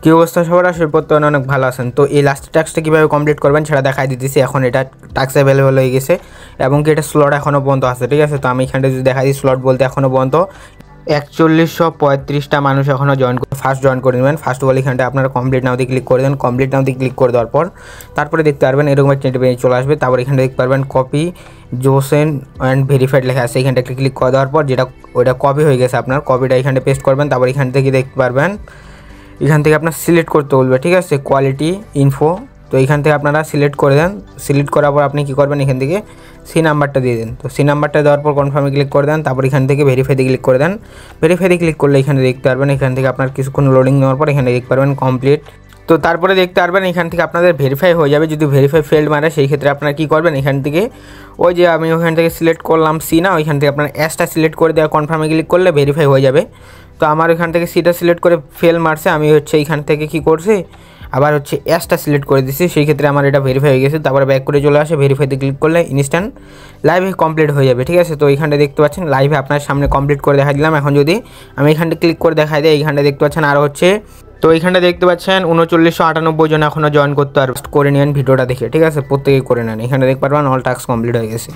কি অবস্থা সবার, আশা করতে অনেক ভালো আছেন। তো এই লাস্ট টাস্কটা কীভাবে কমপ্লিট করবেন সেটা দেখাই দিতেছি। এখন এটা টাস্ক অ্যাভেলেবল হয়ে গেছে এবং কি এটা স্লট এখনও পর্যন্ত আছে, ঠিক আছে। তো আমি এখানটা যদি দেখাই দিই, স্লট বলতে এখনও পর্যন্ত 4135টা মানুষ এখনও ফার্স্ট জয়েন করে নেবেন। ফার্স্ট অফ অল এখানটা আপনারা কমপ্লিট নাও দিয়ে ক্লিক করে দেন। কমপ্লিট নাও দিয়ে ক্লিক করে দেওয়ার পর তারপরে দেখতে পারবেন এরকম একটা পেজ চলে আসবে। তারপর এখানে দেখতে পারবেন কপি জোসেন অ্যান্ড ভেরিফাইড লেখা আছে, এখানটা ক্লিক করে দেওয়ার পর যেটা ওইটা কপি হয়ে গেছে আপনার, কপিটা এখানে পেস্ট করবেন। তারপর এখান থেকে দেখতে পারবেন এখান থেকে আপনার সিলেক্ট করতে বলবে, ঠিক আছে, কোয়ালিটি ইনফো। তো এখান থেকে আপনারা সিলেক্ট করে দেন। সিলেক্ট করার পর আপনি কী করবেন, এখান থেকে সি নাম্বারটা দিয়ে দেন। তো সি নাম্বারটা দেওয়ার পর কনফার্মে ক্লিক করে দেন। তারপর এখান থেকে ভেরিফাইতে ক্লিক করে দেন। ভেরিফাইতে ক্লিক করলে এখানে দেখতে পারবেন এখান থেকে আপনার কিছুক্ষণ লোডিং নেওয়ার পর এখানে দেখতে পারবেন কমপ্লিট। তো তারপরে দেখতে পারবেন এখান থেকে আপনাদের ভেরিফাই হয়ে যাবে। যদি ভেরিফাই ফেল্ড মারে সেই ক্ষেত্রে আপনারা কী করবেন, এখান থেকে ওই যে আমি ওখান থেকে সিলেক্ট করলাম সি না, ওইখান থেকে আপনার এসটা সিলেক্ট করে দেওয়া কনফার্মে ক্লিক করলে ভেরিফাই হয়ে যাবে। তো আমার এখান থেকে সিটা সিলেক্ট করে ফেল মারছে, আমি এইখান থেকে কী করছি আবার এসটা সিলেক্ট করে দিচ্ছি, সেই ক্ষেত্রে আমার এটা ভেরিফাই হয়ে গেছে। তারপরে ব্যাক করে চলে আসে, ভেরিফাইতে ক্লিক করলে ইনস্ট্যান্ট লাইভে কমপ্লিট হয়ে যাবে, ঠিক আছে। তো এইখানটা দেখতে পাচ্ছেন লাইভে আপনার সামনে কমপ্লিট করে দেখা দিলাম। এখন যদি আমি এখানটা ক্লিক করে দেখাই দিই, এইখানটা দেখতে পাচ্ছেন আরও তো এইখানটা দেখতে পাচ্ছেন 3998 জন এখনও জয়েন করতে আর করে নেন ভিডিওটা দেখে, ঠিক আছে, প্রত্যেকেই করে নেন। এখানে দেখতে পারবেন অল টাস্ক কমপ্লিট হয়ে গেছে।